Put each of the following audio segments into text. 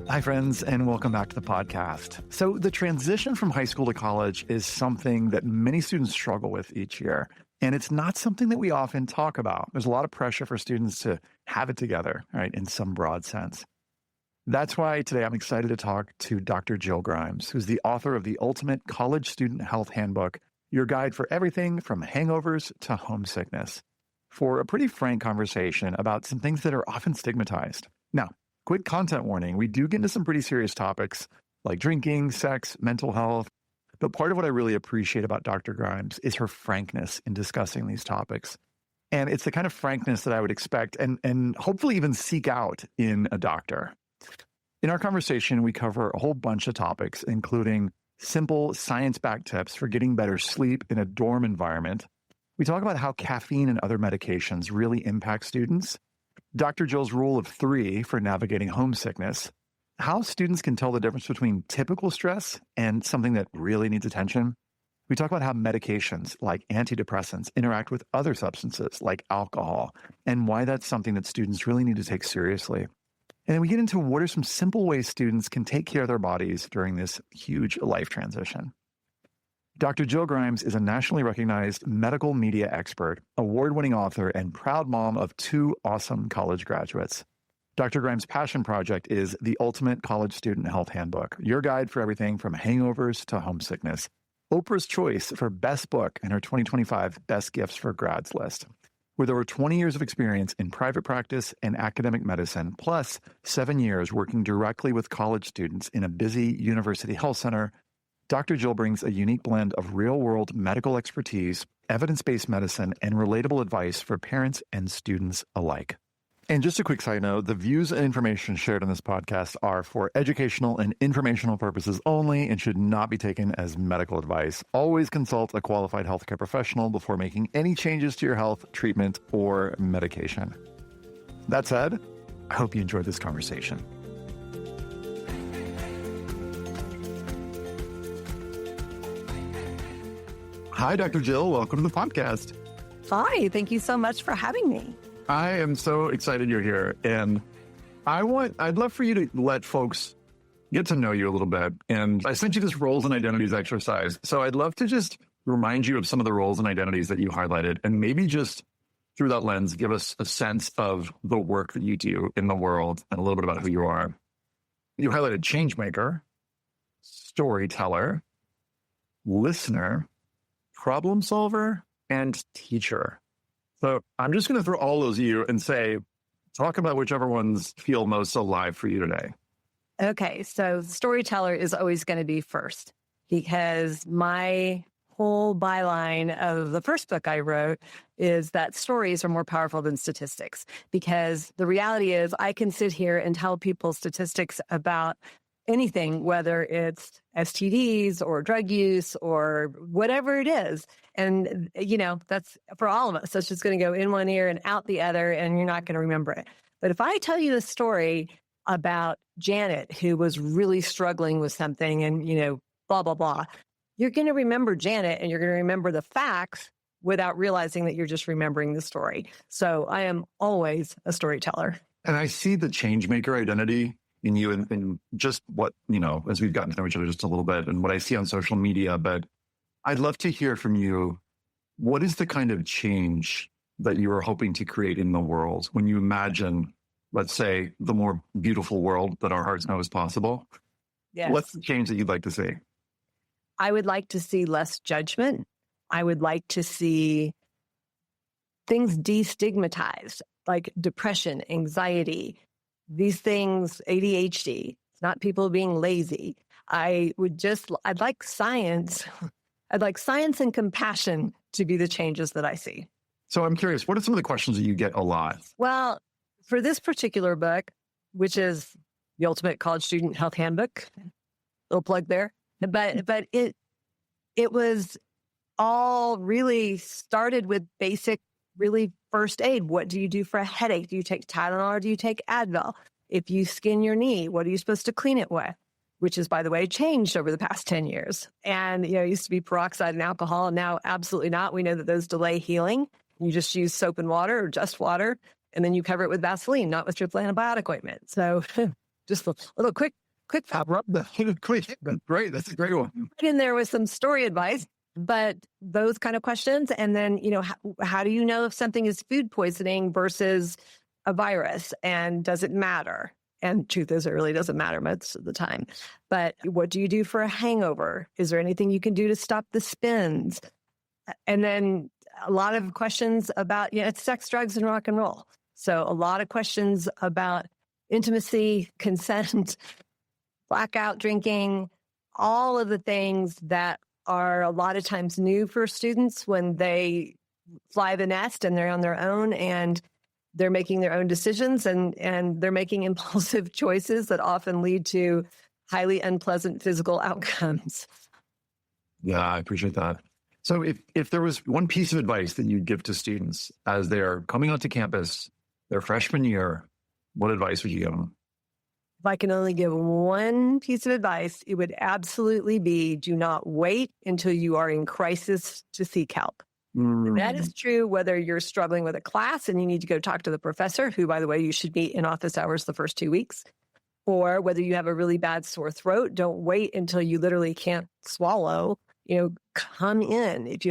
Hi, friends, and welcome back to the podcast. So the transition from high school to college is something that many students struggle with each year, and it's not something that we often talk about. There's a lot of pressure for students to have it together, right, in some broad sense. That's why today I'm excited to talk to Dr. Jill Grimes, who's the author of the ultimate College Student Health Handbook, your guide for everything from hangovers to homesickness, for a pretty frank conversation about some things that are often stigmatized. Now, quick content warning, we do get into some pretty serious topics like drinking, sex, mental health. But part of what I really appreciate about Dr. Grimes is her frankness in discussing these topics. And it's the kind of frankness that I would expect and hopefully even seek out in a doctor. In our conversation, we cover a whole bunch of topics, including simple science-backed tips for getting better sleep in a dorm environment. We talk about how caffeine and other medications really impact students. Dr. Jill's rule of 3 for navigating homesickness, how students can tell the difference between typical stress and something that really needs attention. We talk about how medications like antidepressants interact with other substances like alcohol and why that's something that students really need to take seriously. And then we get into what are some simple ways students can take care of their bodies during this huge life transition. Dr. Jill Grimes is a nationally recognized medical media expert, award-winning author, and proud mom of 2 awesome college graduates. Dr. Grimes' passion project is the ultimate College Student Health Handbook, your guide for everything from hangovers to homesickness. Oprah's choice for best book in her 2025 Best Gifts for Grads list. With over 20 years of experience in private practice and academic medicine, plus 7 years working directly with college students in a busy university health center, Dr. Jill brings a unique blend of real-world medical expertise, evidence-based medicine, and relatable advice for parents and students alike. And just a quick side note, the views and information shared on this podcast are for educational and informational purposes only and should not be taken as medical advice. Always consult a qualified healthcare professional before making any changes to your health, treatment, or medication. That said, I hope you enjoyed this conversation. Hi, Dr. Jill. Welcome to the podcast. Hi, thank you so much for having me. I am so excited you're here. And I'd love for you to let folks get to know you a little bit. And I sent you this roles and identities exercise. So I'd love to just remind you of some of the roles and identities that you highlighted. And maybe just through that lens, give us a sense of the work that you do in the world and a little bit about who you are. You highlighted change maker, storyteller, listener, problem solver, and teacher. So I'm just going to throw all those at you and say, talk about whichever ones feel most alive for you today. Okay, so storyteller is always going to be first because my whole byline of the first book I wrote is that stories are more powerful than statistics, because the reality is I can sit here and tell people statistics about anything, whether it's STDs or drug use or whatever it is. And, that's for all of us. So it's just going to go in one ear and out the other, and you're not going to remember it. But if I tell you the story about Janet, who was really struggling with something and, blah, blah, blah, you're going to remember Janet and you're going to remember the facts without realizing that you're just remembering the story. So I am always a storyteller. And I see the change maker identity in you and just what, as we've gotten to know each other just a little bit and what I see on social media. But I'd love to hear from you. What is the kind of change that you are hoping to create in the world when you imagine, let's say, the more beautiful world that our hearts know is possible? Yes. What's the change that you'd like to see? I would like to see less judgment. I would like to see things destigmatized, like depression, anxiety, these things, ADHD. It's not people being lazy. I'd like science. I'd like science and compassion to be the changes that I see. So I'm curious, what are some of the questions that you get a lot? Well, for this particular book, which is the Ultimate College Student Health Handbook, little plug there, but it was all really started with basic, really first aid. What do you do for a headache? Do you take Tylenol or do you take Advil? If you skin your knee, what are you supposed to clean it with? Which is, by the way, changed over the past 10 years. And, it used to be peroxide and alcohol, and now absolutely not. We know that those delay healing. You just use soap and water or just water, and then you cover it with Vaseline, not with triple antibiotic ointment. So just a little quick Rub the quick. Great. That's a great one. in there with some story advice, but those kind of questions. And then, how do you know if something is food poisoning versus a virus? And does it matter? And truth is, it really doesn't matter most of the time. But what do you do for a hangover? Is there anything you can do to stop the spins? And then a lot of questions about, it's sex, drugs, and rock and roll. So a lot of questions about intimacy, consent, blackout drinking, all of the things that are a lot of times new for students when they fly the nest and they're on their own and they're making their own decisions and they're making impulsive choices that often lead to highly unpleasant physical outcomes. Yeah, I appreciate that. So if there was one piece of advice that you'd give to students as they're coming onto campus, their freshman year, what advice would you give them? If I can only give one piece of advice, it would absolutely be do not wait until you are in crisis to seek help. That is true whether you're struggling with a class and you need to go talk to the professor, who, by the way, you should meet in office hours the first 2 weeks, or whether you have a really bad sore throat. Don't wait until you literally can't swallow. Come in. If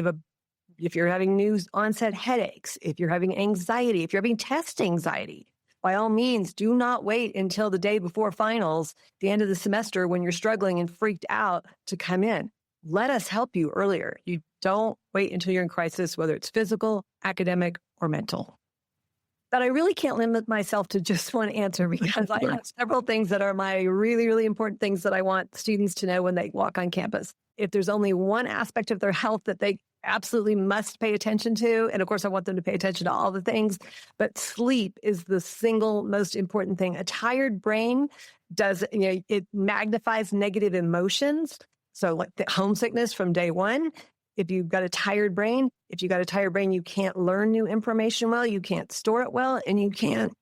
you're having new onset headaches, if you're having anxiety, if you're having test anxiety, by all means, do not wait until the day before finals, the end of the semester, when you're struggling and freaked out to come in. Let us help you earlier. You don't wait until you're in crisis, whether it's physical, academic, or mental. But I really can't limit myself to just one answer because I have several things that are my really, really important things that I want students to know when they walk on campus. If there's only one aspect of their health that they absolutely must pay attention to, and of course I want them to pay attention to all the things, but sleep is the single most important thing. A tired brain it magnifies negative emotions. So like the homesickness from day one, if you've got a tired brain, you can't learn new information well, you can't store it well, and you can't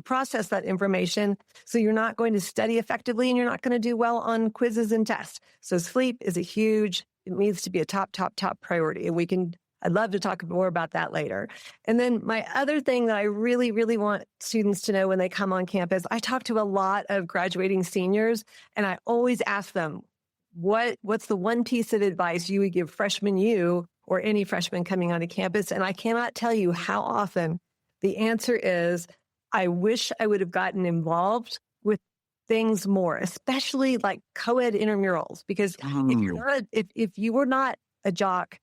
process that information. So you're not going to study effectively and you're not going to do well on quizzes and tests. So sleep is it needs to be a top priority. And I'd love to talk more about that later. And then my other thing that I really, really want students to know when they come on campus, I talk to a lot of graduating seniors and I always ask them, what's the one piece of advice you would give freshman you or any freshman coming onto campus? And I cannot tell you how often the answer is, I wish I would have gotten involved things more, especially like co-ed intramurals, because if you were not a jock,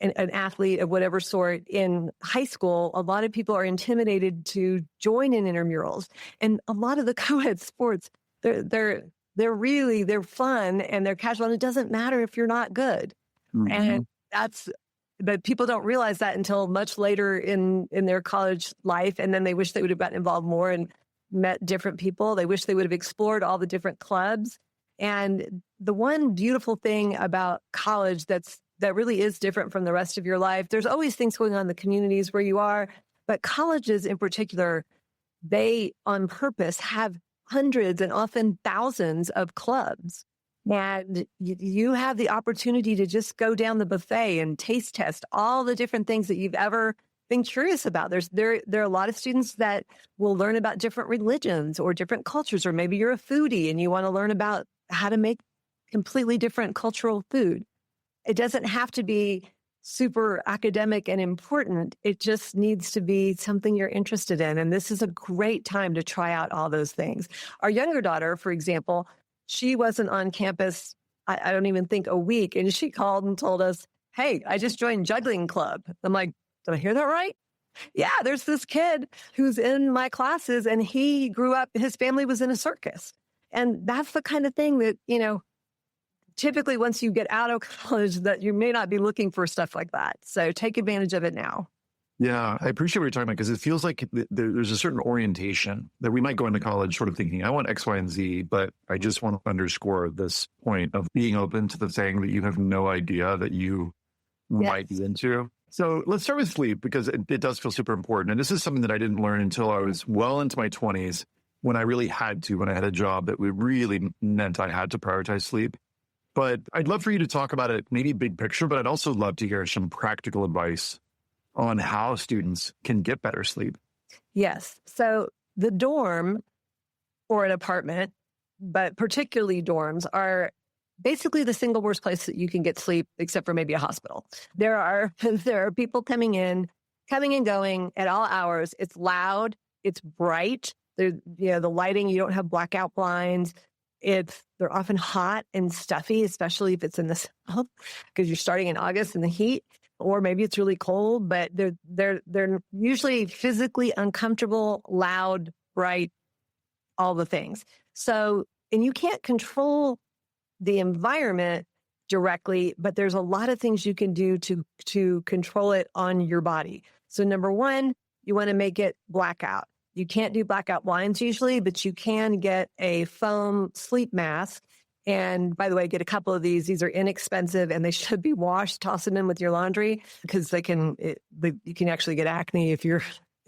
an athlete of whatever sort in high school, a lot of people are intimidated to join in intramurals. And a lot of the co-ed sports, they're fun and they're casual, and it doesn't matter if you're not good. And but people don't realize that until much later in their college life. And then they wish they would have gotten involved more and met different people. They wish they would have explored all the different clubs. And the one beautiful thing about college that really is different from the rest of your life, there's always things going on in the communities where you are, but colleges in particular, they on purpose have hundreds and often thousands of clubs. And you have the opportunity to just go down the buffet and taste test all the different things that you've ever been curious about. There are a lot of students that will learn about different religions or different cultures, or maybe you're a foodie and you want to learn about how to make completely different cultural food. It doesn't have to be super academic and important. It just needs to be something you're interested in. And this is a great time to try out all those things. Our younger daughter, for example, she wasn't on campus, I don't even think a week. And she called and told us, hey, I just joined juggling club. I'm like, did I hear that right? Yeah, there's this kid who's in my classes and he grew up, his family was in a circus. And that's the kind of thing that, typically once you get out of college that you may not be looking for stuff like that. So take advantage of it now. Yeah, I appreciate what you're talking about because it feels like there's a certain orientation that we might go into college sort of thinking, I want X, Y, and Z, but I just want to underscore this point of being open to the thing that you have no idea that you might be into. So let's start with sleep because it does feel super important. And this is something that I didn't learn until I was well into my 20s when I really had to, when I had a job that really meant I had to prioritize sleep. But I'd love for you to talk about it, maybe big picture, but I'd also love to hear some practical advice on how students can get better sleep. Yes. So the dorm or an apartment, but particularly dorms, are basically the single worst place that you can get sleep, except for maybe a hospital. There are people coming and going at all hours. It's loud. It's bright. The lighting, you don't have blackout blinds. They're often hot and stuffy, especially if it's in the south, because you're starting in August in the heat, or maybe it's really cold, but they're usually physically uncomfortable, loud, bright, all the things. So, and you can't control the environment directly, but there's a lot of things you can do to control it on your body. So number one, you want to make it blackout. You can't do blackout blinds usually, but you can get a foam sleep mask. And by the way, get a couple of these. These are inexpensive and they should be washed. Toss them in with your laundry because you can actually get acne if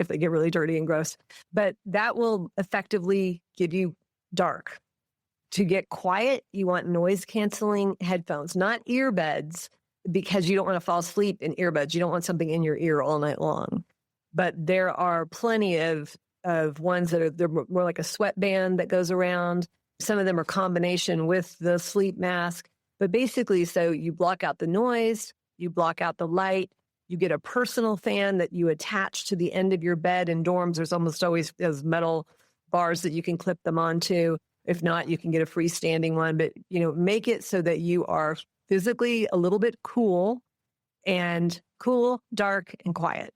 they get really dirty and gross. But that will effectively give you dark. To get quiet, you want noise canceling headphones, not earbuds, because you don't want to fall asleep in earbuds. You don't want something in your ear all night long. But there are plenty of ones they're more like a sweatband that goes around. Some of them are combination with the sleep mask. But basically, so you block out the noise, you block out the light, you get a personal fan that you attach to the end of your bed. In dorms, there's almost always those metal bars that you can clip them onto. If not, you can get a freestanding one. But, make it so that you are physically a little bit cool, dark, and quiet.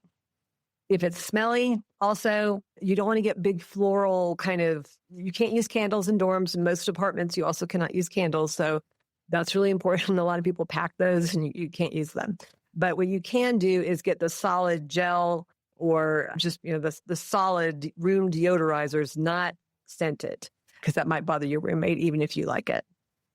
If it's smelly, also, you don't want to get big floral you can't use candles in dorms. In most apartments, you also cannot use candles. So that's really important. A lot of people pack those and you can't use them. But what you can do is get the solid gel or just, the solid room deodorizers, not scented, because that might bother your roommate even if you like it.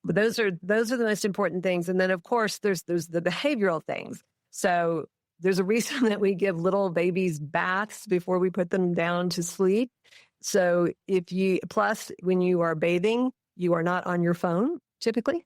But those are the most important things. And then, of course, there's the behavioral things. So there's a reason that we give little babies baths before we put them down to sleep. So plus when you are bathing, you are not on your phone typically.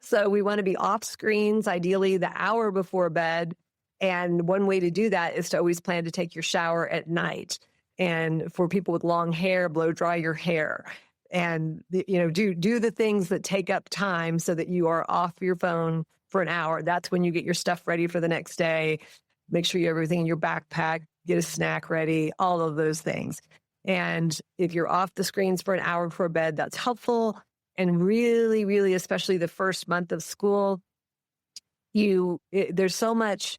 So we want to be off screens, ideally the hour before bed. And one way to do that is to always plan to take your shower at night. And for people with long hair, blow dry your hair. And, do the things that take up time so that you are off your phone for an hour. That's when you get your stuff ready for the next day. Make sure you have everything in your backpack, get a snack ready, all of those things. And if you're off the screens for an hour before bed, that's helpful. And really, really, especially the first month of school, there's so much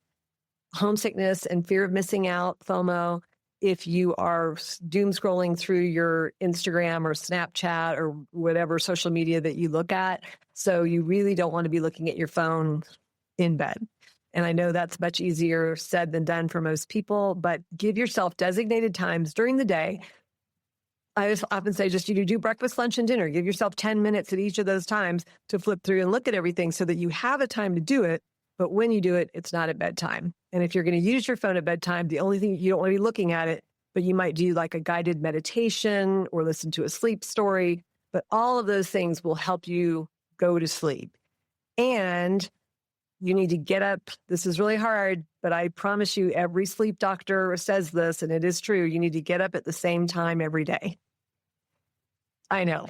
homesickness and fear of missing out, FOMO, if you are doom scrolling through your Instagram or Snapchat or whatever social media that you look at. So you really don't want to be looking at your phone in bed. And I know that's much easier said than done for most people, but give yourself designated times during the day. I often say just do breakfast, lunch, and dinner. Give yourself 10 minutes at each of those times to flip through and look at everything so that you have a time to do it. But when you do it, it's not at bedtime. And if you're going to use your phone at bedtime, the only thing, you don't want to be looking at it, but you might do like a guided meditation or listen to a sleep story. But all of those things will help you go to sleep. And you need to get up. This is really hard, but I promise you, every sleep doctor says this, and it is true. You need to get up at the same time every day. I know,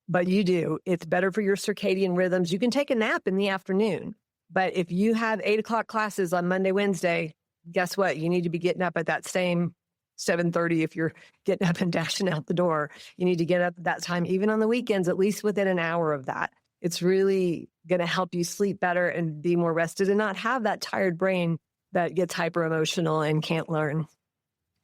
but you do. It's better for your circadian rhythms. You can take a nap in the afternoon. But if you have 8:00 classes on Monday, Wednesday, guess what? You need to be getting up at that same 7:30 if you're getting up and dashing out the door. You need to get up at that time, even on the weekends, at least within an hour of that. It's really going to help you sleep better and be more rested and not have that tired brain that gets hyper emotional and can't learn.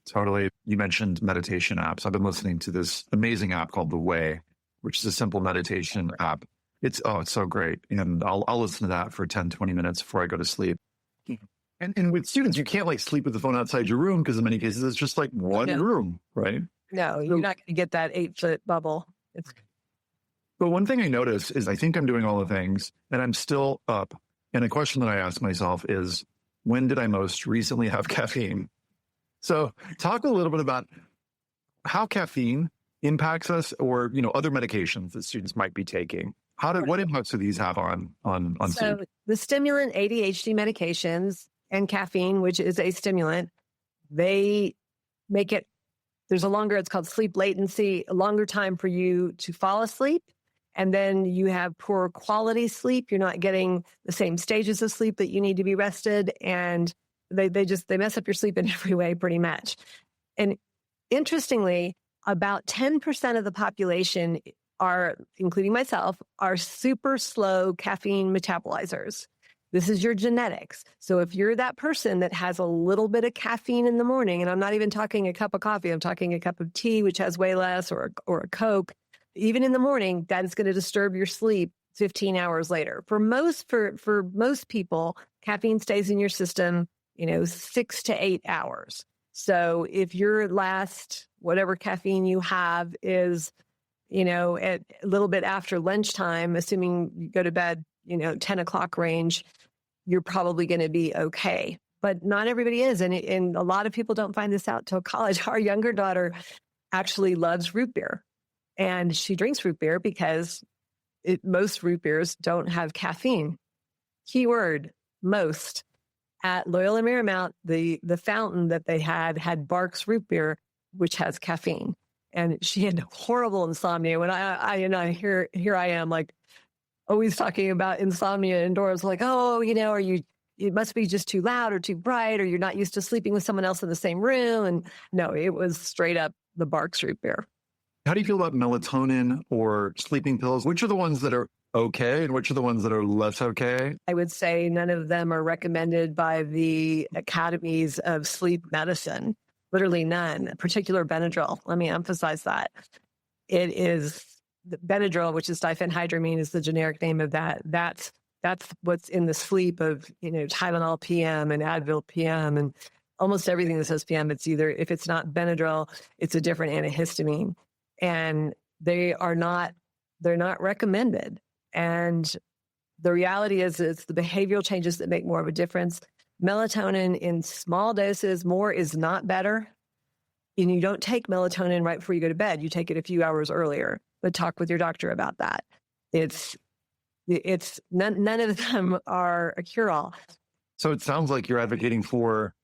Totally. You mentioned meditation apps. I've been listening to this amazing app called The Way, which is a simple meditation app. It's so great. And I'll listen to that for 10, 20 minutes before I go to sleep. And with students, you can't sleep with the phone outside your room because in many cases it's just one room, right? No, you're not going to get that 8-foot bubble. But one thing I notice is I think I'm doing all the things and I'm still up. And a question that I ask myself is, when did I most recently have caffeine? So talk a little bit about how caffeine impacts us or, other medications that students might be taking. What impacts do these have on So sleep? the stimulant ADHD medications and caffeine, which is a stimulant, they make it it's called sleep latency, a longer time for you to fall asleep. And then you have poor quality sleep. You're not getting the same stages of sleep that you need to be rested. And they mess up your sleep in every way pretty much. And interestingly, about 10% of the population are, including myself, are super slow caffeine metabolizers. This is your genetics. So if you're that person that has a little bit of caffeine in the morning, and I'm not even talking a cup of coffee, I'm talking a cup of tea, which has way less, or a Coke, even in the morning, that is going to disturb your sleep 15 hours later. For most people, caffeine stays in your system, 6 to 8 hours. So if your last, whatever caffeine you have is, at a little bit after lunchtime, assuming you go to bed, 10 o'clock range, you're probably going to be okay. But not everybody is. And a lot of people don't find this out till college. Our younger daughter actually loves root beer. And she drinks root beer because most root beers don't have caffeine. Keyword, most. At Loyola Marymount, the fountain that they had Barks root beer, which has caffeine. And she had horrible insomnia. When here I am, like, always talking about insomnia indoors, like, it must be just too loud or too bright, or you're not used to sleeping with someone else in the same room. And no, it was straight up the Barks root beer. How do you feel about melatonin or sleeping pills? Which are the ones that are okay and which are the ones that are less okay? I would say none of them are recommended by the academies of sleep medicine. Literally none. Particular Benadryl. Let me emphasize that. It is the Benadryl, which is diphenhydramine, is the generic name of that. That's what's in the sleep of, Tylenol PM and Advil PM and almost everything that says PM. It's either, if it's not Benadryl, it's a different antihistamine. And they're not recommended. And the reality is it's the behavioral changes that make more of a difference. Melatonin in small doses, more is not better. And you don't take melatonin right before you go to bed. You take it a few hours earlier, but talk with your doctor about that. It's none of them are a cure-all. So it sounds like you're advocating for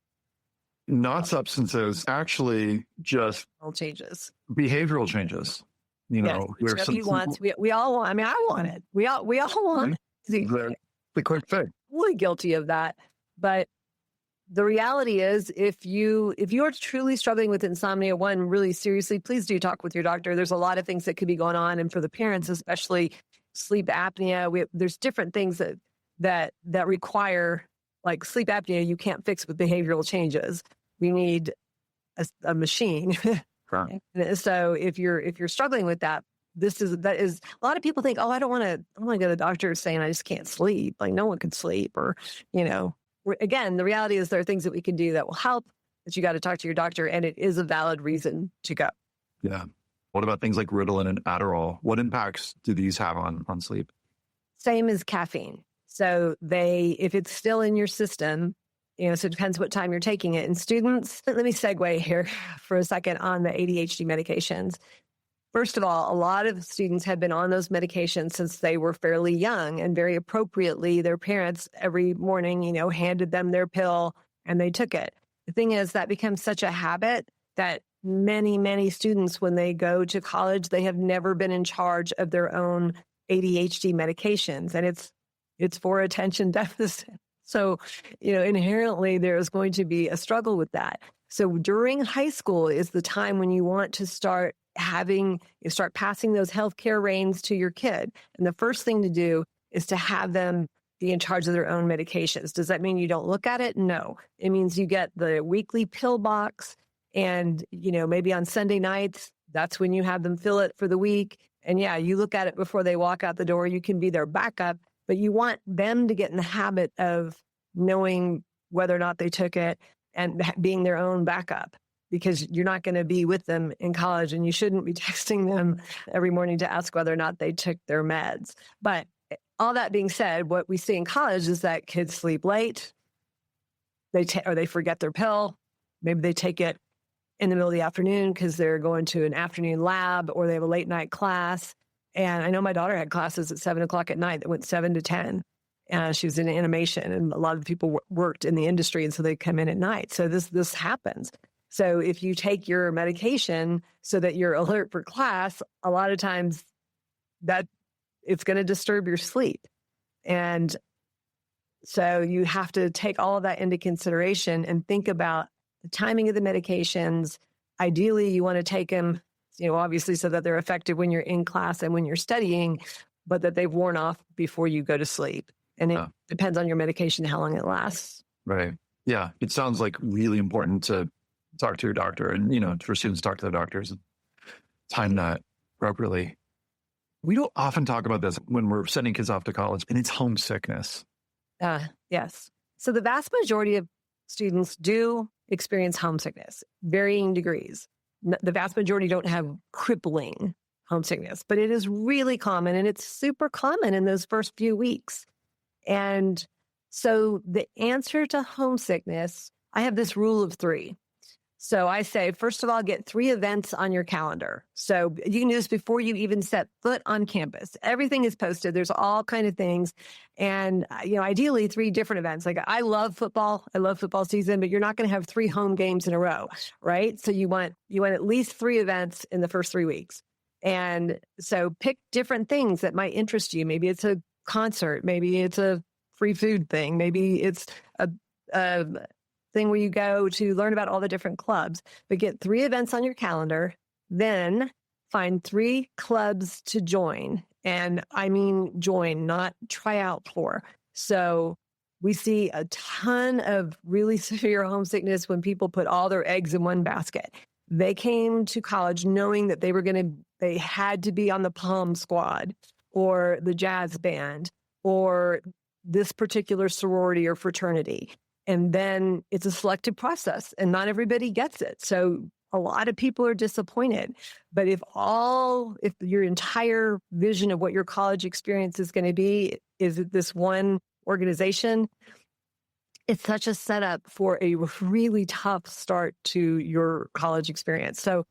not substances, actually just changes, behavioral changes. Yes, which nobody wants. We all want. I mean, I want it. We all want the quick fix. Really guilty of that. But the reality is, if you are truly struggling with insomnia, one, really seriously, please do talk with your doctor. There's a lot of things that could be going on, and for the parents, especially sleep apnea, there's different things that require, like sleep apnea, you can't fix with behavioral changes. We need a machine. Right. So if you're struggling with that is a lot of people think, I don't want to go to the doctor saying I just can't sleep. Like no one can sleep, or again, the reality is there are things that we can do that will help, but you got to talk to your doctor, and it is a valid reason to go. Yeah. What about things like Ritalin and Adderall? What impacts do these have on sleep? Same as caffeine. So if it's still in your system, so it depends what time you're taking it. And students, let me segue here for a second on the ADHD medications. First of all, a lot of students have been on those medications since they were fairly young, and very appropriately, their parents every morning, handed them their pill and they took it. The thing is, that becomes such a habit that many, many students, when they go to college, they have never been in charge of their own ADHD medications. And it's for attention deficit. So, inherently there is going to be a struggle with that. So during high school is the time when you want to start passing those healthcare reins to your kid. And the first thing to do is to have them be in charge of their own medications. Does that mean you don't look at it? No. It means you get the weekly pill box, and, maybe on Sunday nights, that's when you have them fill it for the week. And yeah, you look at it before they walk out the door. You can be their backup. But you want them to get in the habit of knowing whether or not they took it and being their own backup, because you're not going to be with them in college, and you shouldn't be texting them every morning to ask whether or not they took their meds. But all that being said, what we see in college is that kids sleep late, or they forget their pill. Maybe they take it in the middle of the afternoon because they're going to an afternoon lab, or they have a late night class. And I know my daughter had classes at 7 o'clock at night that went 7 to 10. And she was in animation, and a lot of people worked in the industry, and so they come in at night. So this happens. So if you take your medication so that you're alert for class, a lot of times that it's going to disturb your sleep. And so you have to take all of that into consideration and think about the timing of the medications. Ideally, you want to take them, obviously so that they're effective when you're in class and when you're studying, but that they've worn off before you go to sleep. And it depends on your medication, how long it lasts. Right. Yeah. It sounds like really important to talk to your doctor and, for students to talk to their doctors and time that appropriately. We don't often talk about this when we're sending kids off to college, and it's homesickness. Yes. So the vast majority of students do experience homesickness, varying degrees. The vast majority don't have crippling homesickness, but it is really common, and it's super common in those first few weeks. And so the answer to homesickness, I have this rule of 3. So I say, first of all, get 3 events on your calendar. So you can do this before you even set foot on campus. Everything is posted. There's all kind of things. And, ideally 3 different events. Like I love football. I love football season, but you're not going to have 3 home games in a row, right? So you want at least 3 events in the first 3 weeks. And so pick different things that might interest you. Maybe it's a concert. Maybe it's a free food thing. Maybe it's a thing where you go to learn about all the different clubs, but get 3 events on your calendar, then find 3 clubs to join. And I mean join, not try out for. So we see a ton of really severe homesickness when people put all their eggs in one basket. They came to college knowing that they had to be on the pom squad or the jazz band or this particular sorority or fraternity. And then it's a selective process, and not everybody gets it. So a lot of people are disappointed. But if your entire vision of what your college experience is going to be is this one organization, it's such a setup for a really tough start to your college experience. So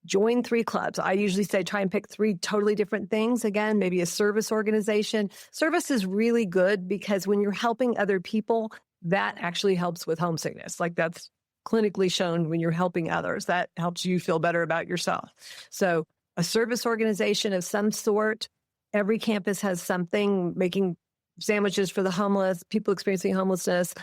join 3 clubs. I usually say try and pick 3 totally different things. Again, maybe a service organization. Service is really good because when you're helping other people, that actually helps with homesickness. Like that's clinically shown when you're helping others. That helps you feel better about yourself. So a service organization of some sort, every campus has something, making sandwiches for the homeless, people experiencing homelessness,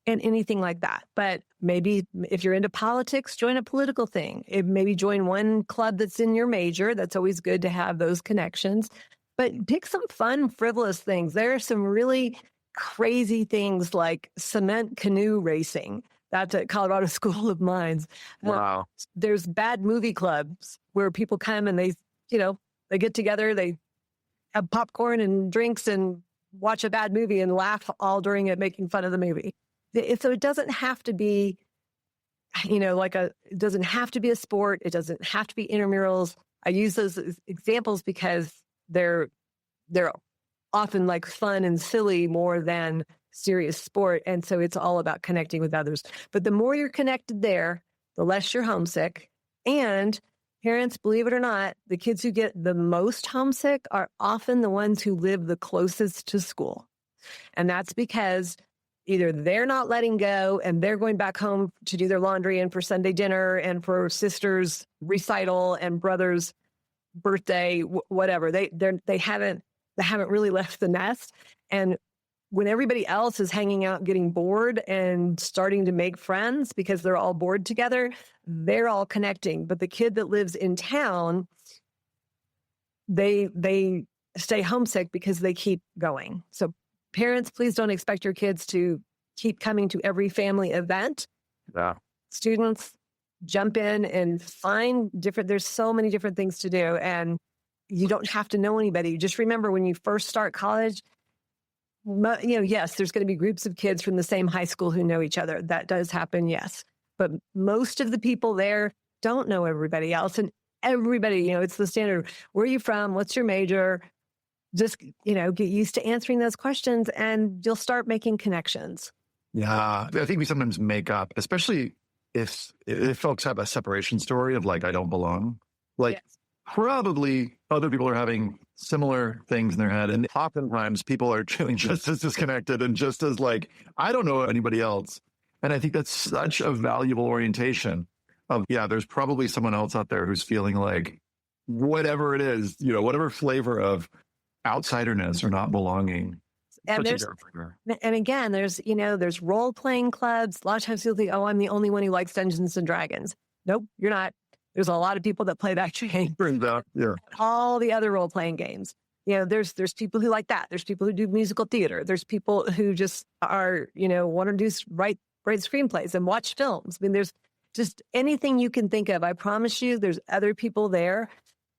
and anything like that. But maybe if you're into politics, join a political thing. Maybe join one club that's in your major. That's always good to have those connections. But pick some fun, frivolous things. There are some really crazy things like cement canoe racing. That's at Colorado School of Mines. Wow. There's bad movie clubs where people come and they get together, they have popcorn and drinks and watch a bad movie and laugh all during it, making fun of the movie. So it doesn't have to be, it doesn't have to be a sport. It doesn't have to be intramurals. I use those as examples because they're often like fun and silly more than serious sport. And so it's all about connecting with others. But the more you're connected there, the less you're homesick. And parents, believe it or not, the kids who get the most homesick are often the ones who live the closest to school. And that's because either they're not letting go and they're going back home to do their laundry and for Sunday dinner and for sister's recital and brother's birthday, whatever. They haven't really left the nest. And when everybody else is hanging out, getting bored and starting to make friends because they're all bored together, they're all connecting. But the kid that lives in town, they stay homesick because they keep going. So parents, please don't expect your kids to keep coming to every family event. Yeah. Students, jump in and find there's so many different things to do. And you don't have to know anybody. Just remember when you first start college, yes, there's going to be groups of kids from the same high school who know each other. That does happen, yes. But most of the people there don't know everybody else. And everybody, it's the standard. Where are you from? What's your major? Just, get used to answering those questions and you'll start making connections. Yeah. I think we sometimes make up, especially if folks have a separation story of like, I don't belong. Like, yes. Probably other people are having similar things in their head. And oftentimes people are feeling just as disconnected and just as like, I don't know anybody else. And I think that's such a valuable orientation. of, yeah, there's probably someone else out there who's feeling like whatever it is, whatever flavor of outsiderness or not belonging. And again, there's role-playing clubs. A lot of times you'll think, oh, I'm the only one who likes Dungeons and Dragons. Nope, you're not. There's a lot of people that play that game. Yeah. All the other role-playing games. There's people who like that. There's people who do musical theater. There's people who just are, want to write screenplays and watch films. I mean, there's just anything you can think of. I promise you, there's other people there.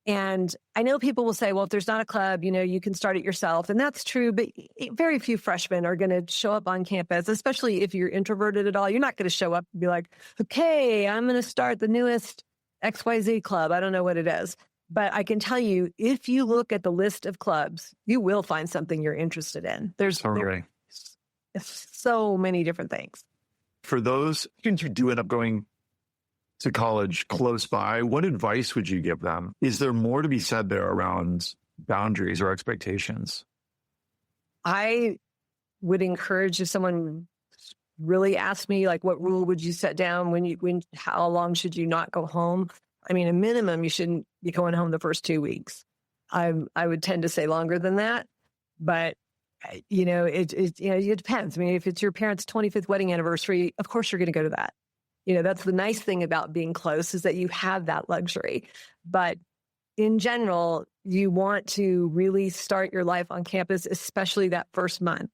And I know people will say, well, if there's not a club, you can start it yourself. And that's true, but very few freshmen are going to show up on campus, especially if you're introverted at all. You're not going to show up and be like, okay, I'm going to start the newest XYZ club. I don't know what it is. But I can tell you, if you look at the list of clubs, you will find something you're interested in. There's so many different things. For those students who do end up going to college close by, what advice would you give them? Is there more to be said there around boundaries or expectations? I would encourage, if someone really asked me, like, what rule would you set down how long should you not go home? I mean, a minimum, you shouldn't be going home the first 2 weeks. I would tend to say longer than that, but it depends. I mean, if it's your parents' 25th wedding anniversary, of course you're going to go to that. That's the nice thing about being close, is that you have that luxury. But in general, you want to really start your life on campus, especially that first month.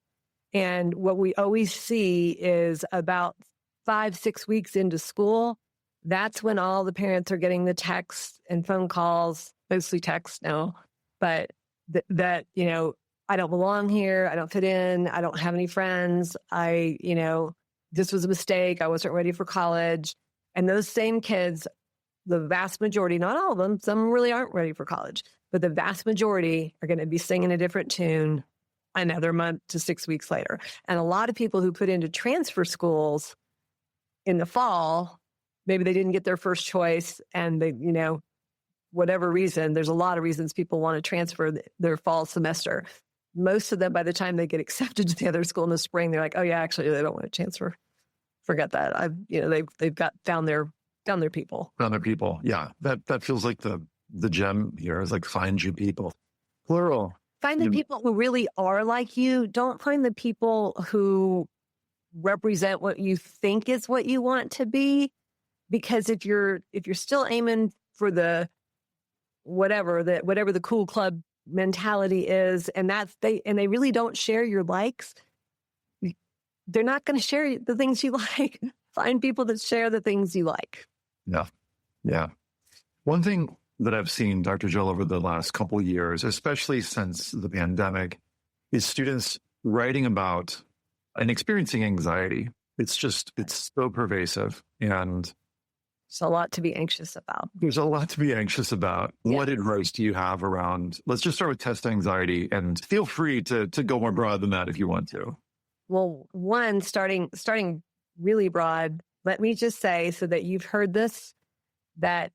And what we always see is about 5-6 weeks into school, that's when all the parents are getting the texts and phone calls, mostly texts now, but that I don't belong here. I don't fit in. I don't have any friends. This was a mistake. I wasn't ready for college. And those same kids, the vast majority, not all of them, some really aren't ready for college, but the vast majority are going to be singing a different tune another month to 6 weeks later. And a lot of people who put into transfer schools in the fall, maybe they didn't get their first choice, and they, whatever reason, there's a lot of reasons people want to transfer their fall semester. Most of them, by the time they get accepted to the other school in the spring, they're like, oh yeah, actually they don't want to transfer. Forget that. They've found their people. Found their people. Yeah. That feels like the gem here is like, find you people. Plural. Find the people who really are like you. Don't find the people who represent what you think is what you want to be. Because if you're still aiming for the whatever the cool club mentality is, and they really don't share your likes, they're not going to share the things you like. Find people that share the things you like. Yeah. One thing that I've seen, Dr. Jill, over the last couple of years, especially since the pandemic, is students writing about and experiencing anxiety. It's so pervasive, and there's a lot to be anxious about. Yeah. What advice do you have around, let's just start with test anxiety, and feel free to go more broad than that if you want to. Well, one, starting really broad, let me just say, so that you've heard this, that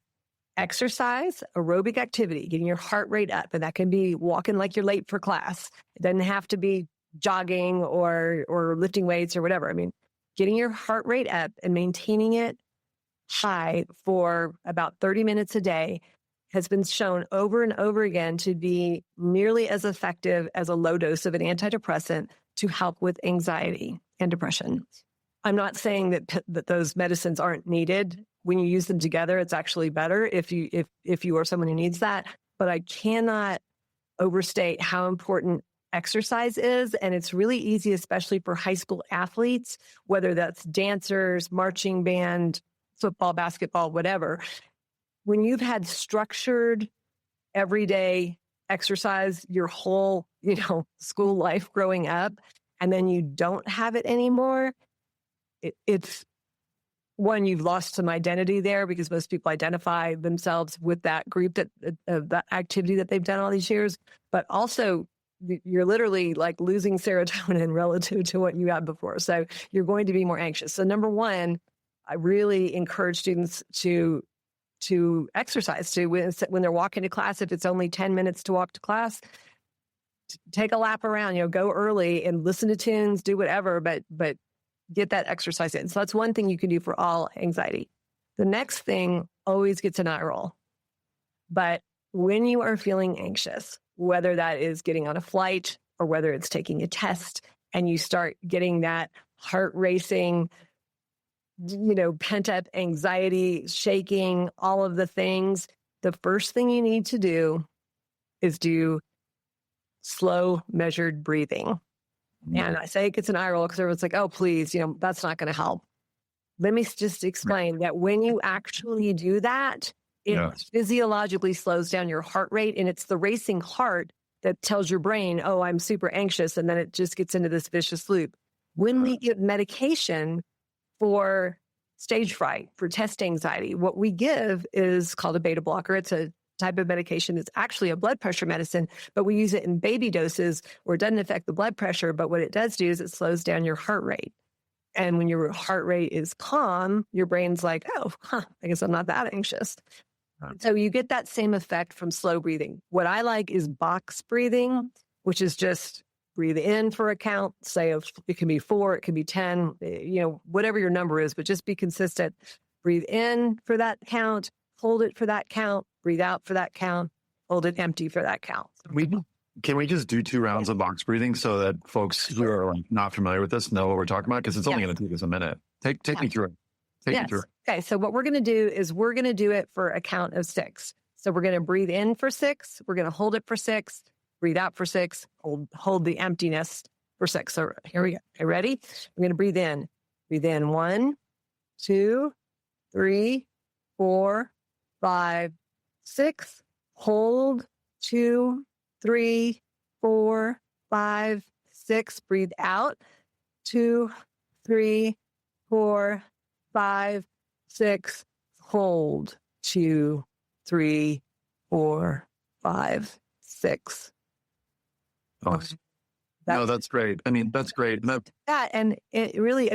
exercise, aerobic activity, getting your heart rate up, and that can be walking like you're late for class. It doesn't have to be jogging or lifting weights or whatever. I mean, getting your heart rate up and maintaining it high for about 30 minutes a day has been shown over and over again to be nearly as effective as a low dose of an antidepressant to help with anxiety and depression. I'm not saying that those medicines aren't needed. When you use them together, it's actually better if you are someone who needs that. But I cannot overstate how important exercise is. And it's really easy, especially for high school athletes, whether that's dancers, marching band, football, basketball, whatever. When you've had structured everyday exercise your whole, school life growing up, and then you don't have it anymore, it's one, you've lost some identity there, because most people identify themselves with that group, that activity that they've done all these years. But also, you're literally like losing serotonin relative to what you had before. So you're going to be more anxious. So number one, I really encourage students to exercise, when they're walking to class. If it's only 10 minutes to walk to class, take a lap around, go early and listen to tunes, do whatever, but get that exercise in. So that's one thing you can do for all anxiety. The next thing always gets an eye roll. But when you are feeling anxious, whether that is getting on a flight or whether it's taking a test, and you start getting that heart racing, pent up anxiety, shaking, all of the things, the first thing you need to do is do slow, measured breathing. And I say it gets an eye roll because everyone's like, oh, please, that's not going to help. Let me just explain that when you actually do that, it physiologically slows down your heart rate, and it's the racing heart that tells your brain, oh, I'm super anxious. And then it just gets into this vicious loop. When we give medication for stage fright, for test anxiety, what we give is called a beta blocker. It's a type of medication. It's actually a blood pressure medicine, but we use it in baby doses where it doesn't affect the blood pressure. But what it does do is it slows down your heart rate. And when your heart rate is calm, your brain's like, oh, I guess I'm not that anxious. So you get that same effect from slow breathing. What I like is box breathing, which is just breathe in for a count. Say it can be 4, it can be 10, whatever your number is, but just be consistent. Breathe in for that count, hold it for that count, breathe out for that count, hold it empty for that count. Can we just do 2 rounds of box breathing so that folks who are not familiar with this know what we're talking about? Because it's only going to take us a minute. Take me through it. Take me through it. Okay, so what we're going to do is we're going to do it for a count of 6. So we're going to breathe in for 6. We're going to hold it for 6. Breathe out for 6. Hold the emptiness for 6. So here we go. Okay, ready? We're going to breathe in. Breathe in 1, 2, 3, 4, 5, 6. Hold 2, 3, 4, 5, 6. Breathe out 2, 3, 4, 5, 6. Hold 2, 3, 4, 5, 6. Awesome. No, that's great. I mean, that's great. And it really,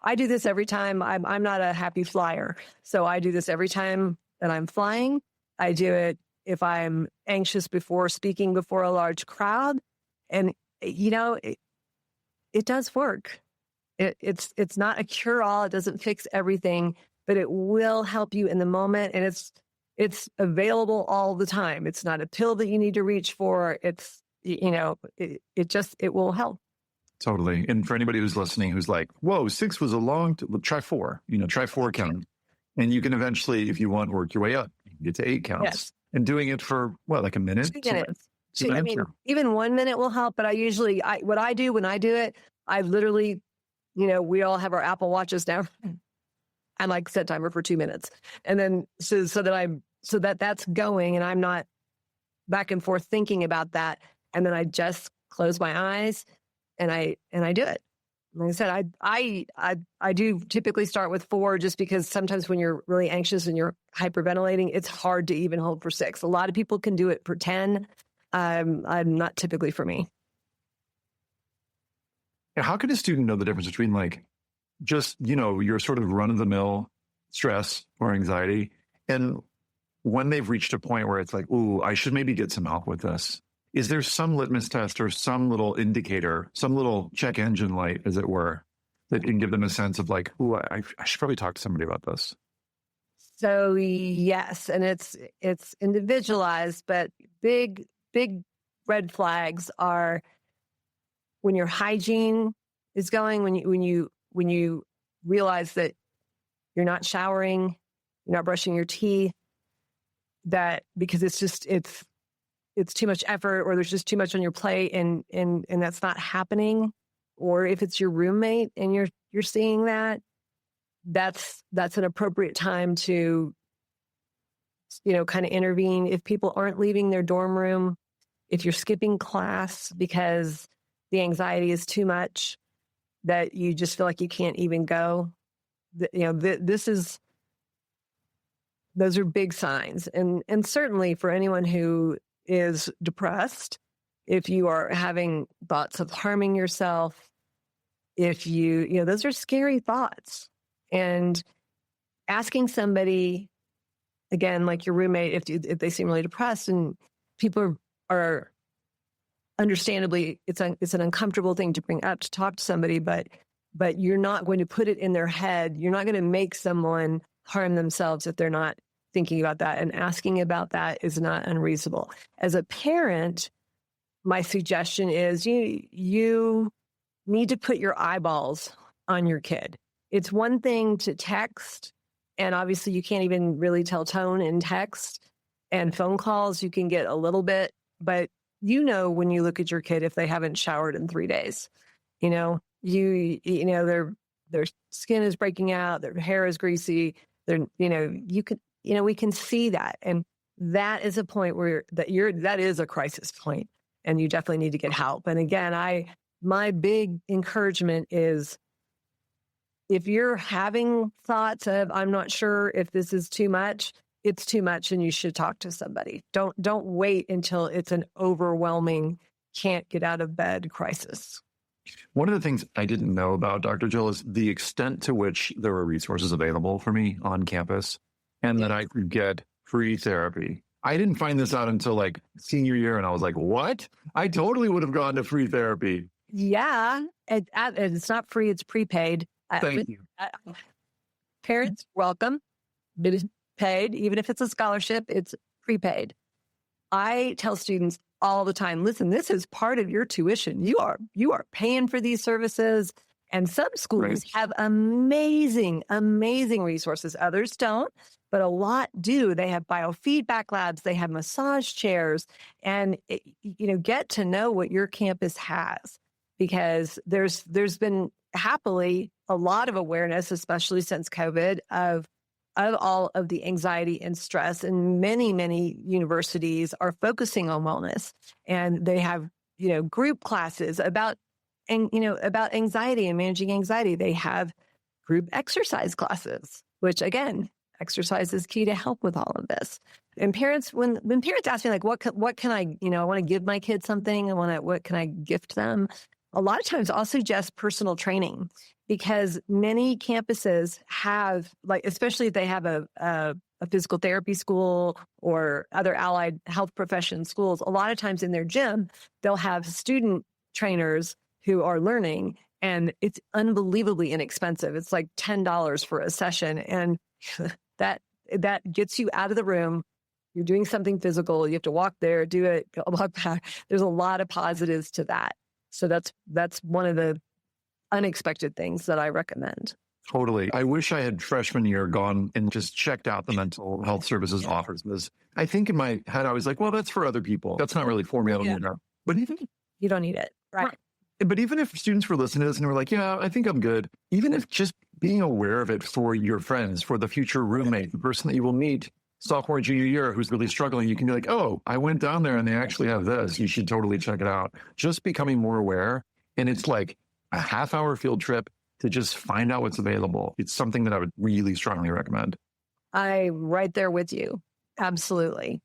I do this every time. I'm not a happy flyer. So I do this every time that I'm flying. I do it if I'm anxious before speaking before a large crowd. And, it does work. It's not a cure-all. It doesn't fix everything, but it will help you in the moment. And it's available all the time. It's not a pill that you need to reach for. It's, it will help. Totally. And for anybody who's listening, who's like, whoa, 6 was a long, try 4, try 4 count. And you can eventually, if you want, work your way up. You can get to 8 counts. Yes. And doing it for like a minute? 2 minutes. Even 1 minute will help, but what I do when I do it, I literally, we all have our Apple Watches now. I set timer for 2 minutes. And then so that that's going and I'm not back and forth thinking about that. And then I just close my eyes and I do it. Like I said, I do typically start with 4 just because sometimes when you're really anxious and you're hyperventilating, it's hard to even hold for 6. A lot of people can do it for 10. I'm not typically for me. How can a student know the difference between just, your sort of run-of-the-mill stress or anxiety and when they've reached a point where it's like, ooh, I should maybe get some help with this? Is there some litmus test or some little indicator, some little check engine light, as it were, that can give them a sense of ooh, I should probably talk to somebody about this? So yes, and it's individualized, but big red flags are when your hygiene is going, when you realize that you're not showering, you're not brushing your teeth, that because it's too much effort or there's just too much on your plate and that's not happening. Or if it's your roommate and you're seeing that's an appropriate time to, kind of intervene. If people aren't leaving their dorm room, if you're skipping class because the anxiety is too much, that you just feel like you can't even go, those are big signs. And certainly for anyone who is depressed, if you are having thoughts of harming yourself, if those are scary thoughts. And asking somebody, again, like your roommate, if they seem really depressed, and people are understandably, it's an uncomfortable thing to bring up to talk to somebody, but you're not going to put it in their head. You're not going to make someone harm themselves if they're not thinking about that. And asking about that is not unreasonable. As a parent, my suggestion is you need to put your eyeballs on your kid. It's one thing to text, and obviously you can't even really tell tone in text, and phone calls you can get a little bit, but when you look at your kid if they haven't showered in 3 days. Their skin is breaking out, their hair is greasy, we can see that. And that is a point that is a crisis point, and you definitely need to get help. And again, my big encouragement is, if you're having thoughts of, I'm not sure if this is too much, it's too much and you should talk to somebody. Don't wait until it's an overwhelming, can't get out of bed crisis. One of the things I didn't know about Dr. Jill is the extent to which there were resources available for me on campus, and that I could get free therapy. I didn't find this out until like senior year, and I was like, what? I totally would have gone to free therapy. Yeah, it's not free, it's prepaid. Thank you. Parents, welcome. It is paid. Even if it's a scholarship, it's prepaid. I tell students all the time, listen, this is part of your tuition. You are paying for these services. And some schools have amazing, amazing resources. Others don't, but a lot do. They have biofeedback labs. They have massage chairs. And, get to know what your campus has, because there's been happily a lot of awareness, especially since COVID, of all of the anxiety and stress. And many, many universities are focusing on wellness, and they have, group classes about anxiety and managing anxiety. They have group exercise classes, which again, exercise is key to help with all of this. And parents, when parents ask me like, what can I, I want to give my kids something. What can I gift them? A lot of times I'll suggest personal training, because many campuses have, especially if they have a physical therapy school or other allied health profession schools, a lot of times in their gym, they'll have student trainers who are learning, and it's unbelievably inexpensive. It's like $10 for a session. And that gets you out of the room. You're doing something physical. You have to walk there, do it, walk back. There's a lot of positives to that. So that's one of the unexpected things that I recommend. Totally. I wish I had freshman year gone and just checked out the mental health services offers, because I think in my head, I was like, well, that's for other people. That's not really for me. I don't need it. But you don't need it. Right. But even if students were listening to this and were like, yeah, I think I'm good, even if just being aware of it for your friends, for the future roommate, the person that you will meet sophomore, junior year who's really struggling, you can be like, oh, I went down there and they actually have this. You should totally check it out. Just becoming more aware. And it's like a half-hour field trip to just find out what's available. It's something that I would really strongly recommend. I'm right there with you. Absolutely.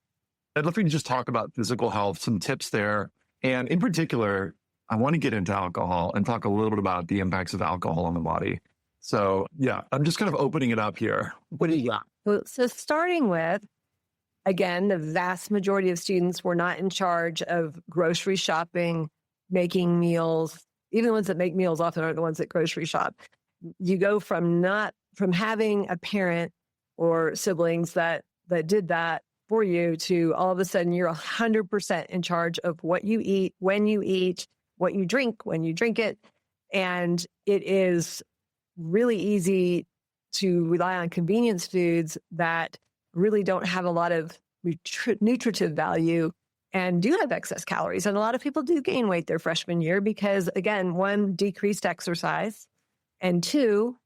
I'd love for you to just talk about physical health, some tips there. And in particular, I want to get into alcohol and talk a little bit about the impacts of alcohol on the body. So yeah, I'm just kind of opening it up here. What do you got? So starting with, again, the vast majority of students were not in charge of grocery shopping, making meals. Even the ones that make meals often aren't the ones that grocery shop. You go from having a parent or siblings that did that for you to all of a sudden you're 100% in charge of what you eat, when you eat, what you drink, when you drink it. And it is really easy to rely on convenience foods that really don't have a lot of nutritive value and do have excess calories. And a lot of people do gain weight their freshman year because, again, one, decreased exercise, and two,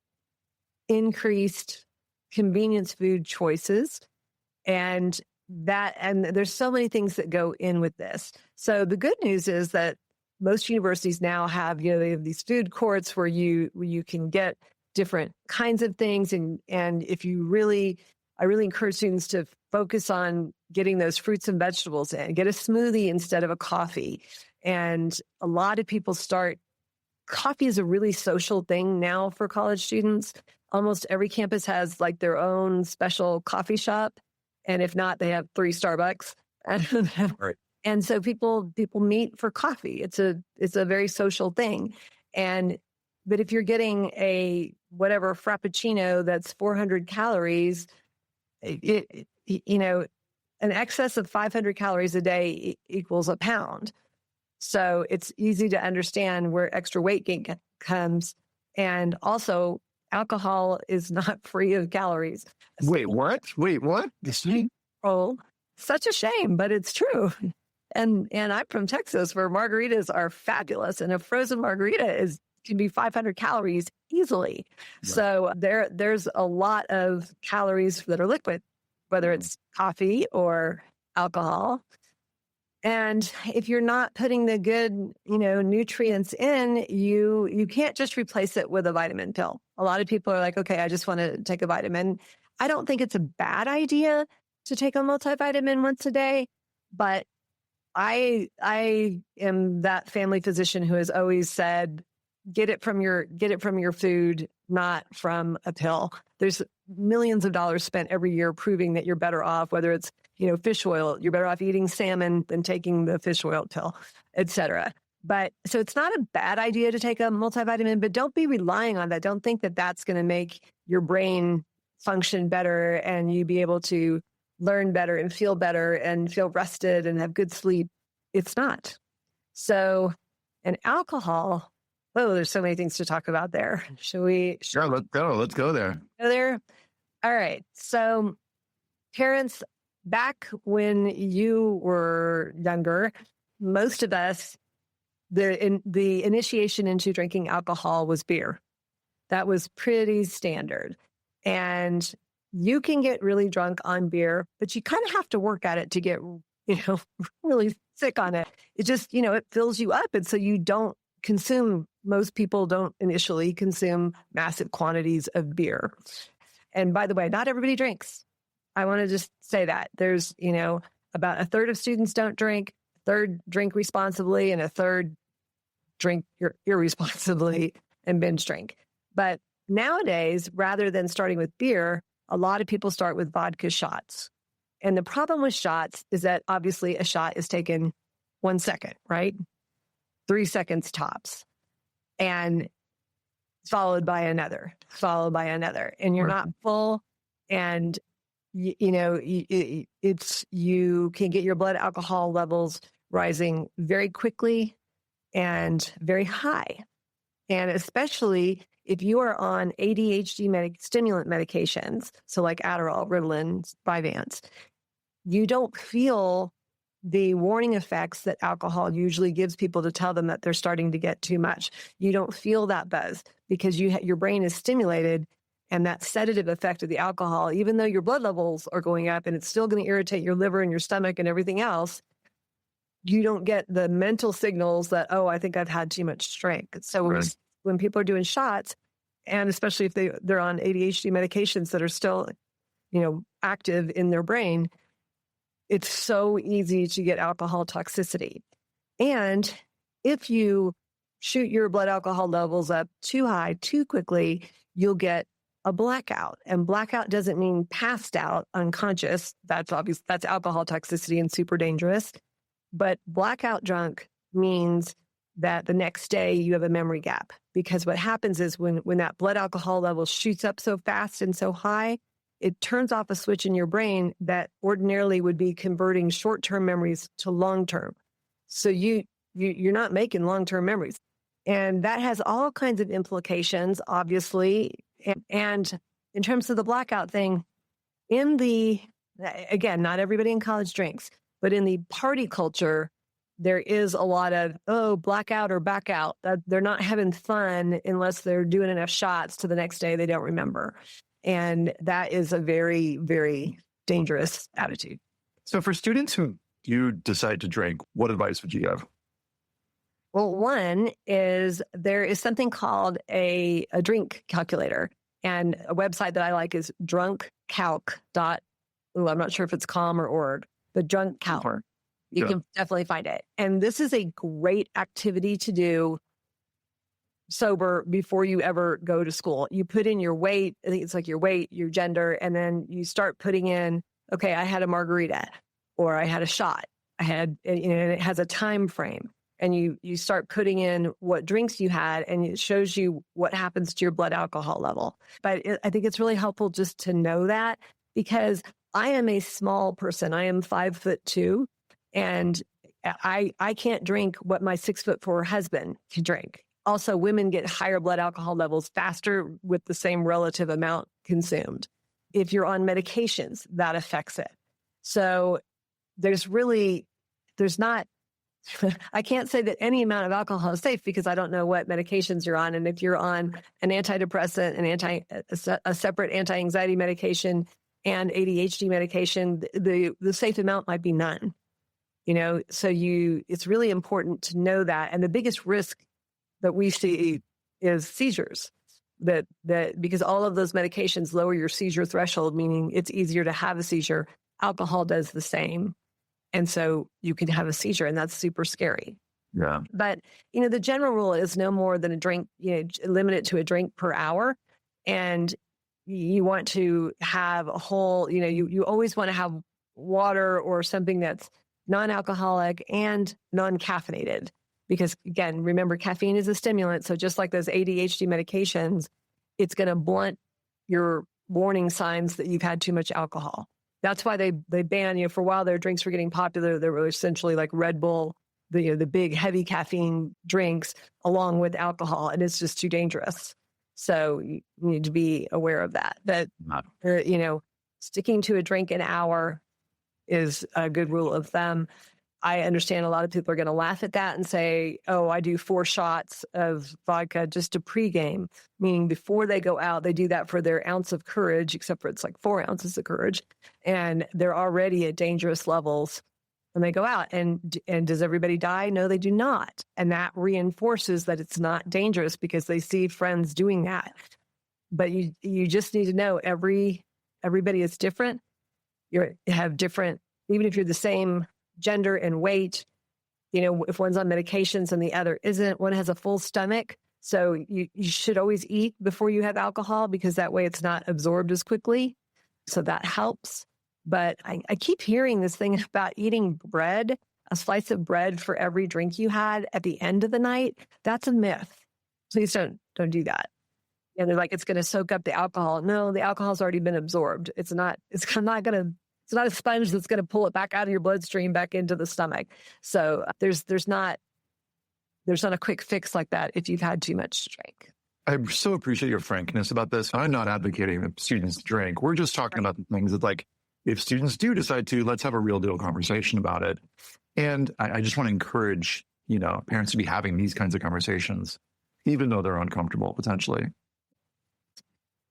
increased convenience food choices. And there's so many things that go in with this. So the good news is that most universities now have, they have these food courts where you can get different kinds of things. And if you I really encourage students to focus on getting those fruits and vegetables in, get a smoothie instead of a coffee. And a lot of people coffee is a really social thing now for college students. Almost every campus has like their own special coffee shop. And if not, they have 3 Starbucks. Right. And so people meet for coffee. It's a very social thing. And But if you're getting a whatever Frappuccino that's 400 calories, an excess of 500 calories a day equals a pound. So it's easy to understand where extra weight gain comes. And also, alcohol is not free of calories. Wait, what? Oh, such a shame, but it's true. And I'm from Texas, where margaritas are fabulous, and a frozen margarita can be 500 calories easily. Right. So there's a lot of calories that are liquid, whether it's coffee or alcohol. And if you're not putting the good, nutrients in, you can't just replace it with a vitamin pill. A lot of people are like, okay, I just want to take a vitamin. I don't think it's a bad idea to take a multivitamin once a day, but I am that family physician who has always said, get it from your food, not from a pill. There's millions of dollars spent every year proving that you're better off, whether it's fish oil, you're better off eating salmon than taking the fish oil pill, et cetera. But so it's not a bad idea to take a multivitamin, but don't be relying on that. Don't think that that's going to make your brain function better and you be able to learn better and feel rested and have good sleep. It's not. So, and alcohol, there's so many things to talk about there. Should we? Sure, let's go. Let's go there. Go there? All right. So parents, back when you were younger, most of us, the initiation into drinking alcohol was beer. That was pretty standard. And you can get really drunk on beer, but you kind of have to work at it to get, really sick on it. It just, it fills you up. And so you don't consume, most people don't initially consume massive quantities of beer. And by the way, not everybody drinks. I want to just say that there's, about a third of students don't drink, a third drink responsibly, and a third drink irresponsibly and binge drink. But nowadays, rather than starting with beer, a lot of people start with vodka shots. And the problem with shots is that obviously a shot is taken 1 second, right? 3 seconds tops. And followed by another. And you're not full. And, you can get your blood alcohol levels rising very quickly and very high. And especially if you are on ADHD stimulant medications, so like Adderall, Ritalin, Vyvanse, you don't feel the warning effects that alcohol usually gives people to tell them that they're starting to get too much. You don't feel that buzz because your brain is stimulated, and that sedative effect of the alcohol, even though your blood levels are going up and it's still going to irritate your liver and your stomach and everything else, you don't get the mental signals that, I think I've had too much drink. So right. When people are doing shots, and especially if they're on ADHD medications that are still, active in their brain, it's so easy to get alcohol toxicity. And if you shoot your blood alcohol levels up too high, too quickly, you'll get a blackout. And blackout doesn't mean passed out, unconscious. That's obvious. That's alcohol toxicity and super dangerous. But blackout drunk means that the next day you have a memory gap. Because what happens is when that blood alcohol level shoots up so fast and so high, it turns off a switch in your brain that ordinarily would be converting short-term memories to long-term. So you're not making long-term memories. And that has all kinds of implications, obviously. And in terms of the blackout thing, again, not everybody in college drinks, but in the party culture, there is a lot of, blackout or back out. That they're not having fun unless they're doing enough shots to the next day they don't remember. And that is a very, very dangerous attitude. So for students who do decide to drink, what advice would you give? Well, one is there is something called a drink calculator. And a website that I like is drunkcalc. I'm not sure if it's com or org, but drunkcalc. You can definitely find it. And this is a great activity to do sober before you ever go to school. You put in your weight. I think it's like your weight, your gender, and then you start putting in, okay, I had a margarita or I had a shot. And it has a time frame. and you start putting in what drinks you had, and it shows you what happens to your blood alcohol level. But I think it's really helpful just to know that, because I am a small person. I am 5'2", and I can't drink what my 6'4" husband can drink. Also, women get higher blood alcohol levels faster with the same relative amount consumed. If you're on medications, that affects it. So there's not, I can't say that any amount of alcohol is safe because I don't know what medications you're on. And if you're on an antidepressant, a separate anti-anxiety medication and ADHD medication, the safe amount might be none. So it's really important to know that. And the biggest risk that we see is seizures. That because all of those medications lower your seizure threshold, meaning it's easier to have a seizure. Alcohol does the same. And so you can have a seizure, and that's super scary. Yeah. But, the general rule is no more than a drink, limit it to a drink per hour. And you want to have a whole, you always want to have water or something that's non-alcoholic and non-caffeinated. Because again, remember, caffeine is a stimulant. So just like those ADHD medications, it's going to blunt your warning signs that you've had too much alcohol. That's why they ban, for a while their drinks were getting popular. They were essentially like Red Bull, the big heavy caffeine drinks along with alcohol, and it's just too dangerous. So you need to be aware of that. That, sticking to a drink an hour is a good rule of thumb. I understand a lot of people are going to laugh at that and say, oh, I do 4 shots of vodka just to pregame, meaning before they go out, they do that for their ounce of courage, except for it's like 4 ounces of courage. And they're already at dangerous levels when they go out. And does everybody die? No, they do not. And that reinforces that it's not dangerous because they see friends doing that. But you just need to know everybody is different. You have different, even if you're the same gender and weight, if one's on medications and the other isn't, one has a full stomach. So you should always eat before you have alcohol, because that way it's not absorbed as quickly. So that helps. But I keep hearing this thing about eating bread, a slice of bread for every drink you had at the end of the night. That's a myth. Please don't do that. And they're like, it's going to soak up the alcohol. No, the alcohol's already been absorbed. It's not a sponge that's going to pull it back out of your bloodstream back into the stomach. So there's not a quick fix like that if you've had too much to drink. I so appreciate your frankness about this. I'm not advocating that students drink. We're just talking about the things that, like, if students do decide to, let's have a real deal conversation about it. And I just want to encourage, parents to be having these kinds of conversations, even though they're uncomfortable potentially.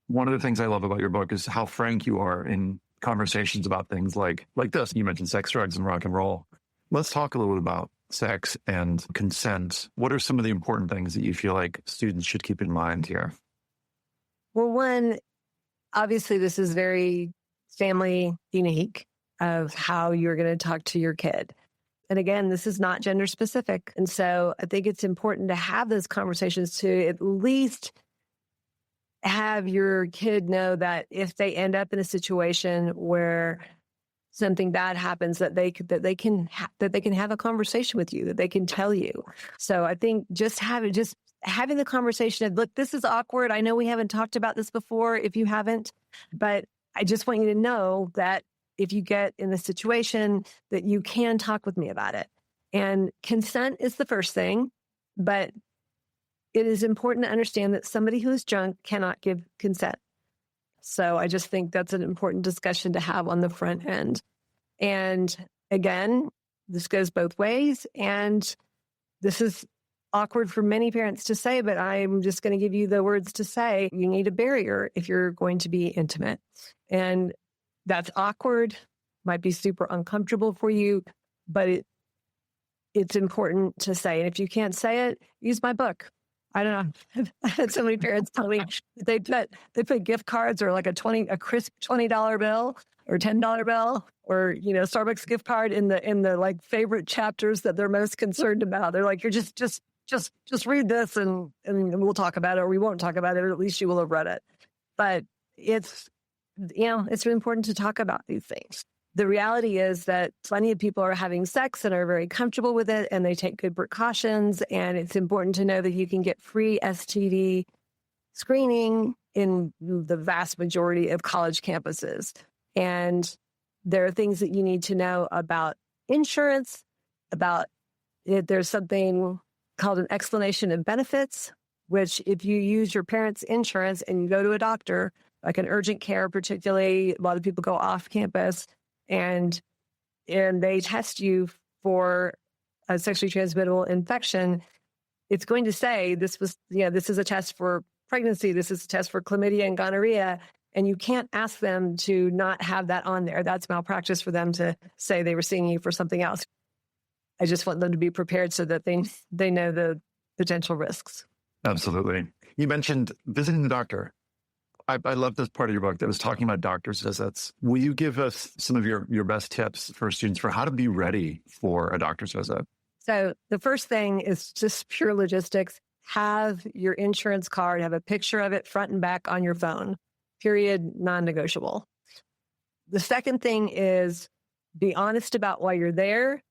One of the things I love about your book is how frank you are in conversations about things like this. You mentioned sex, drugs, and rock and roll. Let's talk a little bit about sex and consent. What are some of the important things that you feel like students should keep in mind here? Well, one, obviously this is very family unique of how you're going to talk to your kid. And again, this is not gender specific. And so I think it's important to have those conversations to at least have your kid know that if they end up in a situation where something bad happens, that they can have a conversation with you, that they can tell you. So I think just having the conversation of, look, this is awkward. I know we haven't talked about this before if you haven't, but I just want you to know that if you get in the situation that you can talk with me about it. And consent is the first thing, but it is important to understand that somebody who is drunk cannot give consent. So I just think that's an important discussion to have on the front end. And again, this goes both ways. And this is awkward for many parents to say, but I'm just going to give you the words to say. You need a barrier if you're going to be intimate. And that's awkward, might be super uncomfortable for you, but it's important to say. And if you can't say it, use my book. I don't know. I had so many parents tell me they put gift cards or like a crisp $20 bill or $10 bill or, Starbucks gift card in the like favorite chapters that they're most concerned about. They're like, you're just read this and we'll talk about it, or we won't talk about it, or at least you will have read it. But it's really important to talk about these things. the reality is that plenty of people are having sex and are very comfortable with it, and they take good precautions. And it's important to know that you can get free STD screening in the vast majority of college campuses. And there are things that you need to know about insurance, about it. There's something called an explanation of benefits, which if you use your parents' insurance and you go to a doctor, like an urgent care, particularly, a lot of people go off campus and they test you for a sexually transmittable infection, it's going to say this is a test for pregnancy, this is a test for chlamydia and gonorrhea, and you can't ask them to not have that on there. That's malpractice for them to say they were seeing you for something else. I just want them to be prepared so that they know the potential risks. Absolutely. You mentioned visiting the doctor. I love this part of your book that was talking about doctor's visits. Will you give us some of your best tips for students for how to be ready for a doctor's visit? So the first thing is just pure logistics. Have your insurance card, have a picture of it front and back on your phone, period, non-negotiable. The second thing is be honest about why you're there.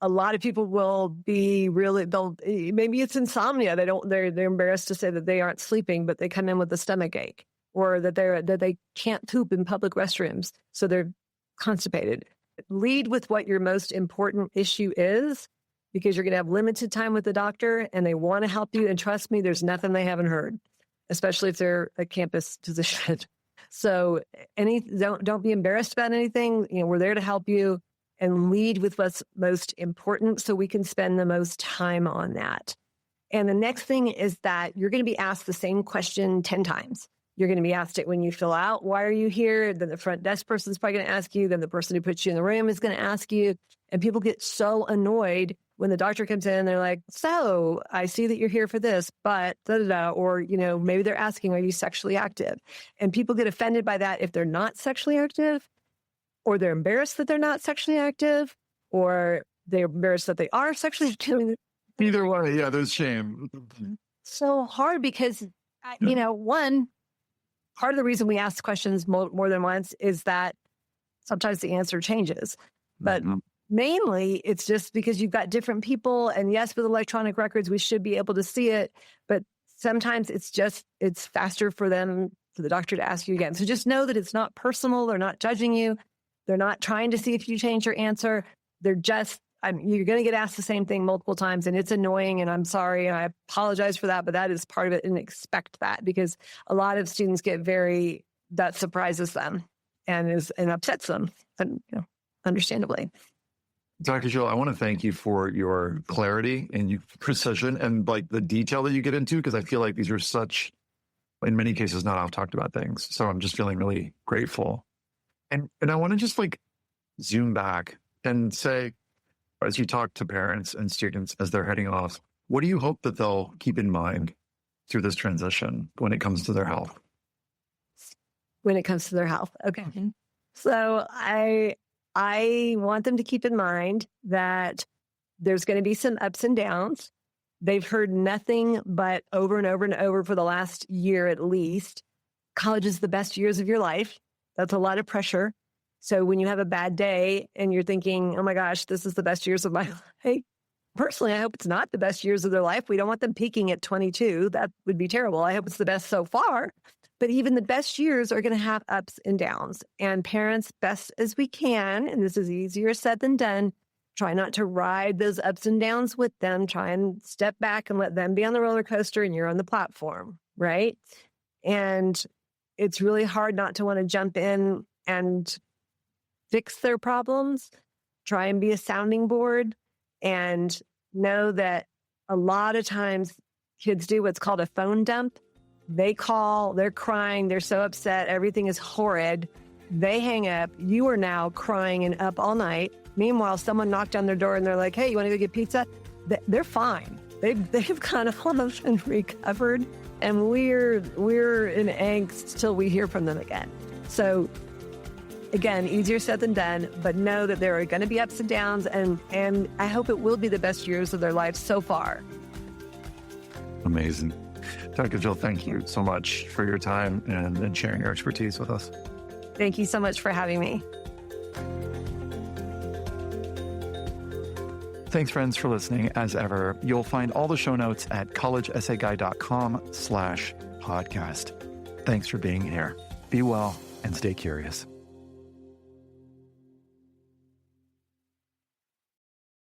A lot of people will be maybe it's insomnia. They're embarrassed to say that they aren't sleeping, but they come in with a stomach ache, or that they can't poop in public restrooms, so they're constipated. Lead with what your most important issue is, because you're going to have limited time with the doctor and they want to help you. And trust me, there's nothing they haven't heard, especially if they're a campus physician. So don't be embarrassed about anything. We're there to help you, and lead with what's most important so we can spend the most time on that. And the next thing is that you're going to be asked the same question 10 times. You're going to be asked it when you fill out, why are you here? Then the front desk person is probably going to ask you. Then the person who puts you in the room is going to ask you. And people get so annoyed when the doctor comes in, they're like, so I see that you're here for this, but da-da-da. Or, maybe they're asking, are you sexually active? And people get offended by that if they're not sexually active, or they're embarrassed that they're not sexually active, or they're embarrassed that they are sexually active. Either way, yeah, there's shame. So hard because, one, part of the reason we ask questions more than once is that sometimes the answer changes. But mainly, it's just because you've got different people. And yes, with electronic records, we should be able to see it. But sometimes it's faster for the doctor to ask you again. So just know that it's not personal. They're not judging you. They're not trying to see if you change your answer. They're just, you're going to get asked the same thing multiple times, and it's annoying, and I'm sorry, and I apologize for that, but that is part of it, and expect that, because a lot of students get that surprises them and upsets them, and understandably. Dr. Jill, I want to thank you for your clarity and your precision and the detail that you get into, because I feel like these are such, in many cases, not oft talked about things. So I'm just feeling really grateful. And I want to just zoom back and say, as you talk to parents and students as they're heading off, what do you hope that they'll keep in mind through this transition when it comes to their health? When it comes to their health. Okay. Mm-hmm. So I want them to keep in mind that there's going to be some ups and downs. They've heard nothing but over and over and over for the last year at least. College is the best years of your life. That's a lot of pressure. So when you have a bad day and you're thinking, oh my gosh, this is the best years of my life. Personally, I hope it's not the best years of their life. We don't want them peaking at 22. That would be terrible. I hope it's the best so far. But even the best years are going to have ups and downs. And parents, best as we can, and this is easier said than done, try not to ride those ups and downs with them. Try and step back and let them be on the roller coaster and you're on the platform, right? And it's really hard not to want to jump in and fix their problems. Try and be a sounding board, and know that a lot of times kids do what's called a phone dump. They call, they're crying, they're so upset, everything is horrid. They hang up. You are now crying and up all night. Meanwhile, someone knocked on their door and they're like, hey, you want to go get pizza? They're fine. They've kind of almost been recovered, and we're in angst till we hear from them again. So again, easier said than done, but know that there are going to be ups and downs, and I hope it will be the best years of their life so far. Amazing. Dr. Jill, thank you so much for your time and sharing your expertise with us. Thank you so much for having me. Thanks, friends, for listening. As ever, you'll find all the show notes at collegeessayguide.com/podcast. Thanks for being here. Be well and stay curious.